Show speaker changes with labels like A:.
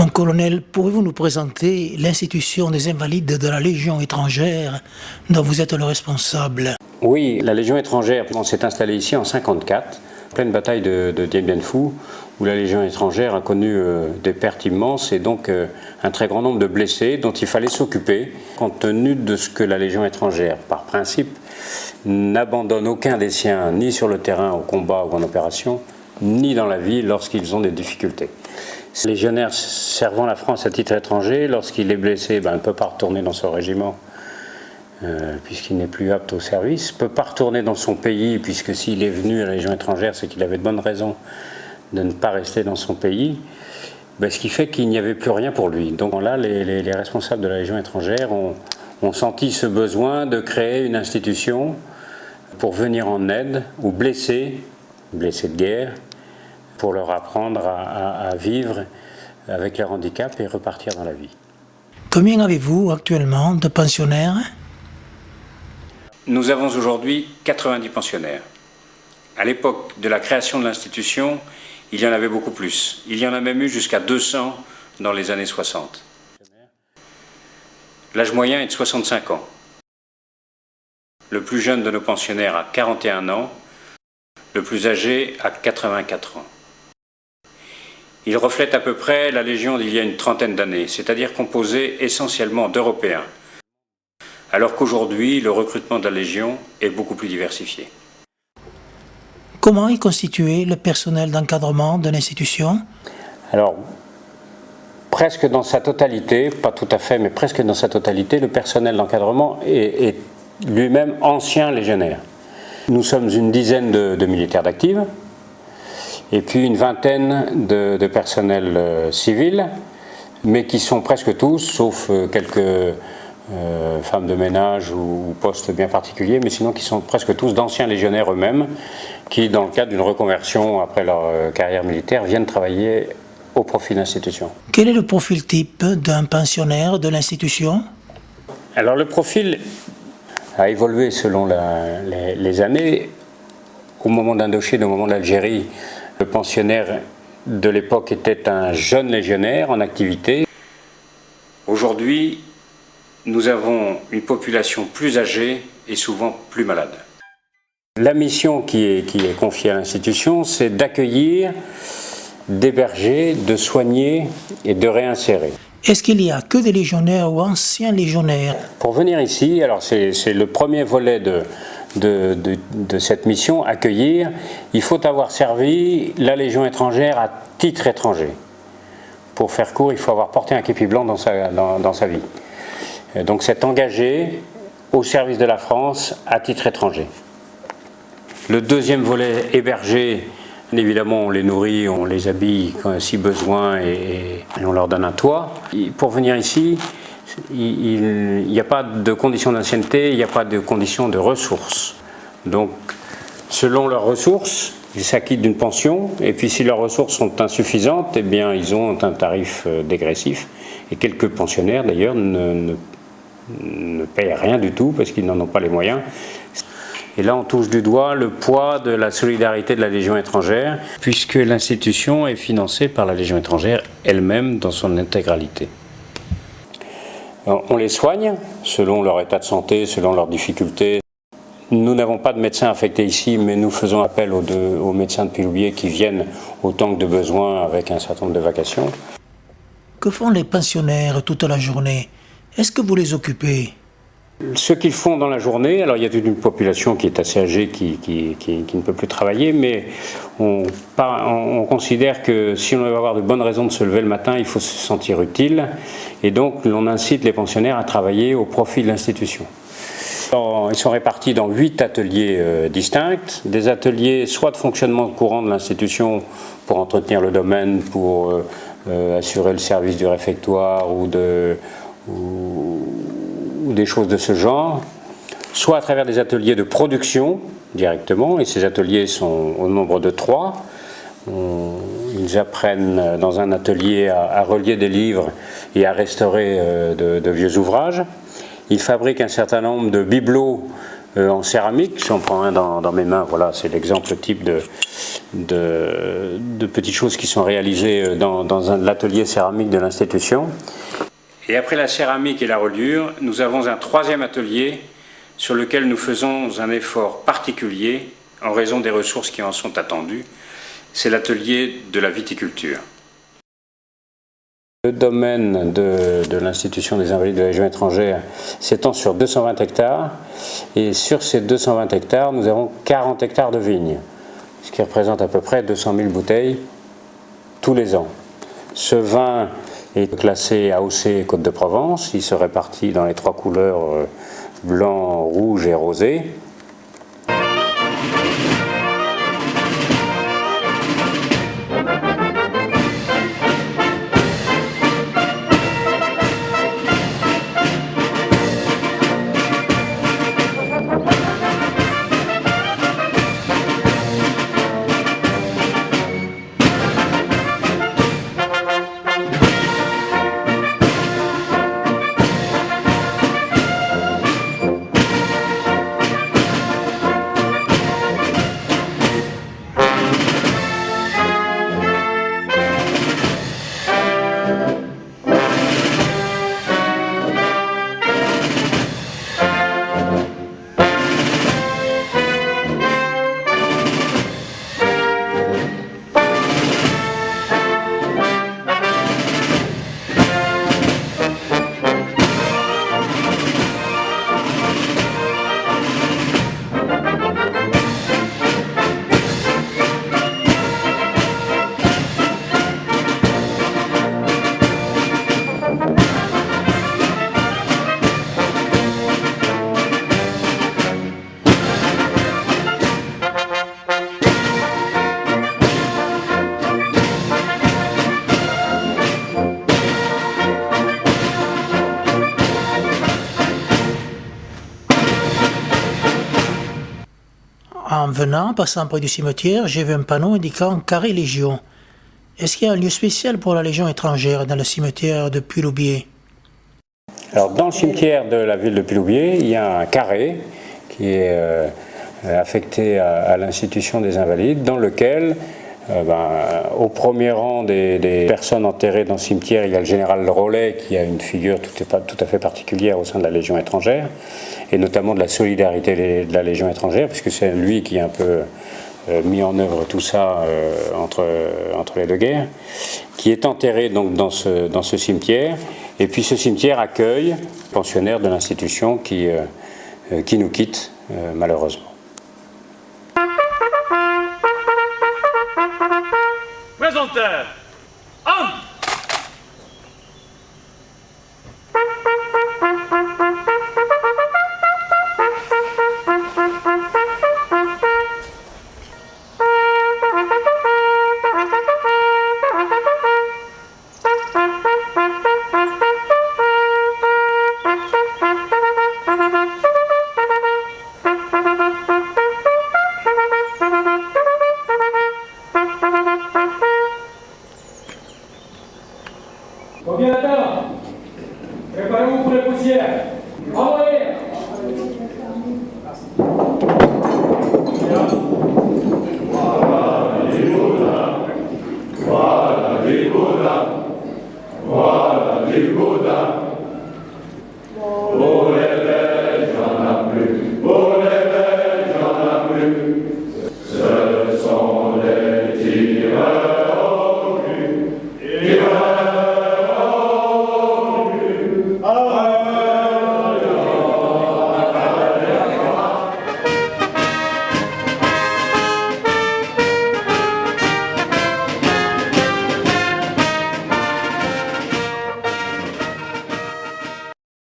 A: Mon colonel, pourriez-vous nous présenter l'institution des Invalides de la Légion étrangère dont vous êtes le responsable?
B: Oui, la Légion étrangère, on s'est installé ici en 1954, pleine bataille de Dien Bien Phu, où la Légion étrangère a connu des pertes immenses et donc un très grand nombre de blessés dont il fallait s'occuper, compte tenu de ce que la Légion étrangère, par principe, n'abandonne aucun des siens, ni sur le terrain, au combat ou en opération, ni dans la vie lorsqu'ils ont des difficultés. Le légionnaire servant la France à titre étranger, lorsqu'il est blessé, ne peut pas retourner dans son régiment, puisqu'il n'est plus apte au service, ne peut pas retourner dans son pays, puisque s'il est venu à la Légion étrangère, c'est qu'il avait de bonnes raisons de ne pas rester dans son pays, ce qui fait qu'il n'y avait plus rien pour lui. Donc là, les responsables de la Légion étrangère ont senti ce besoin de créer une institution pour venir en aide aux blessés de guerre, pour leur apprendre à vivre avec leur handicap et repartir dans la vie.
A: Combien avez-vous actuellement de pensionnaires?
B: Nous avons aujourd'hui 90 pensionnaires. À l'époque de la création de l'institution, il y en avait beaucoup plus. Il y en a même eu jusqu'à 200 dans les années 60. L'âge moyen est de 65 ans. Le plus jeune de nos pensionnaires a 41 ans, le plus âgé a 84 ans. Il reflète à peu près la Légion d'il y a une trentaine d'années, c'est-à-dire composée essentiellement d'Européens, alors qu'aujourd'hui, le recrutement de la Légion est beaucoup plus diversifié.
A: Comment est constitué le personnel d'encadrement de l'institution?
B: Alors, presque dans sa totalité, pas tout à fait, mais presque dans sa totalité, le personnel d'encadrement est lui-même ancien légionnaire. Nous sommes une dizaine de militaires d'actifs, et puis une vingtaine de personnels civils, mais qui sont presque tous, sauf quelques femmes de ménage ou postes bien particuliers, mais sinon qui sont presque tous d'anciens légionnaires eux-mêmes, qui, dans le cadre d'une reconversion après leur carrière militaire, viennent travailler au profit de l'institution.
A: Quel est le profil type d'un pensionnaire de l'institution?
B: Alors le profil a évolué selon les années. Au moment d'Indochine, au moment de l'Algérie, le pensionnaire de l'époque était un jeune légionnaire en activité. Aujourd'hui, nous avons une population plus âgée et souvent plus malade. La mission qui est confiée à l'institution, c'est d'accueillir, d'héberger, de soigner et de réinsérer.
A: Est-ce qu'il n'y a que des légionnaires ou anciens légionnaires?
B: Pour venir ici, alors c'est le premier volet de cette mission, accueillir. Il faut avoir servi la Légion étrangère à titre étranger. Pour faire court, il faut avoir porté un képi blanc dans sa vie. Donc c'est engagé au service de la France à titre étranger. Le deuxième volet, héberger. Évidemment, on les nourrit, on les habille si besoin et on leur donne un toit. Pour venir ici, il n'y a pas de conditions d'ancienneté, il n'y a pas de conditions de ressources. Donc, selon leurs ressources, ils s'acquittent d'une pension, et puis si leurs ressources sont insuffisantes, eh bien, ils ont un tarif dégressif. Et quelques pensionnaires, d'ailleurs, ne payent rien du tout parce qu'ils n'en ont pas les moyens. Et là, on touche du doigt le poids de la solidarité de la Légion étrangère, puisque l'institution est financée par la Légion étrangère elle-même dans son intégralité. Alors, on les soigne selon leur état de santé, selon leurs difficultés. Nous n'avons pas de médecins affectés ici, mais nous faisons appel aux médecins de Piloulier qui viennent autant que de besoin avec un certain nombre de vacations.
A: Que font les pensionnaires toute la journée? Est-ce que vous les occupez?
B: Ce qu'ils font dans la journée, alors il y a toute une population qui est assez âgée, qui ne peut plus travailler, mais on considère que si on veut avoir de bonnes raisons de se lever le matin, il faut se sentir utile, et donc on incite les pensionnaires à travailler au profit de l'institution. Ils sont répartis dans 8 ateliers distincts, des ateliers soit de fonctionnement courant de l'institution pour entretenir le domaine, pour assurer le service du réfectoire ou des choses de ce genre, soit à travers des ateliers de production directement, et ces ateliers sont au nombre de 3. Ils apprennent dans un atelier à relier des livres et à restaurer de vieux ouvrages. Ils fabriquent un certain nombre de bibelots en céramique. Si on prend un dans mes mains, voilà, c'est l'exemple type de petites choses qui sont réalisées dans l'atelier céramique de l'institution. Et après la céramique et la reliure, nous avons un troisième atelier sur lequel nous faisons un effort particulier en raison des ressources qui en sont attendues. C'est l'atelier de la viticulture. Le domaine de l'Institution des Invalides de la Légion étrangère s'étend sur 220 hectares et sur ces 220 hectares, nous avons 40 hectares de vignes, ce qui représente à peu près 200 000 bouteilles tous les ans. Ce vin est classé AOC Côte de Provence, il se répartit dans les trois couleurs blanc, rouge et rosé.
A: En venant, passant près du cimetière, j'ai vu un panneau indiquant Carré Légion. Est-ce qu'il y a un lieu spécial pour la Légion étrangère dans le cimetière de Puy-Loubier?
B: Alors, dans le cimetière de la ville de Puy-Loubier, il y a un carré qui est affecté à l'Institution des Invalides, dans lequel, au premier rang des personnes enterrées dans le cimetière, il y a le général Rollet qui a une figure tout à fait particulière au sein de la Légion étrangère, et notamment de la solidarité de la Légion étrangère, puisque c'est lui qui a un peu mis en œuvre tout ça entre les deux guerres, qui est enterré donc dans ce cimetière. Et puis ce cimetière accueille les pensionnaires de l'institution qui nous quittent malheureusement.
C: Présenteur, homme. Ordinateur, préparez-vous pour les poussières.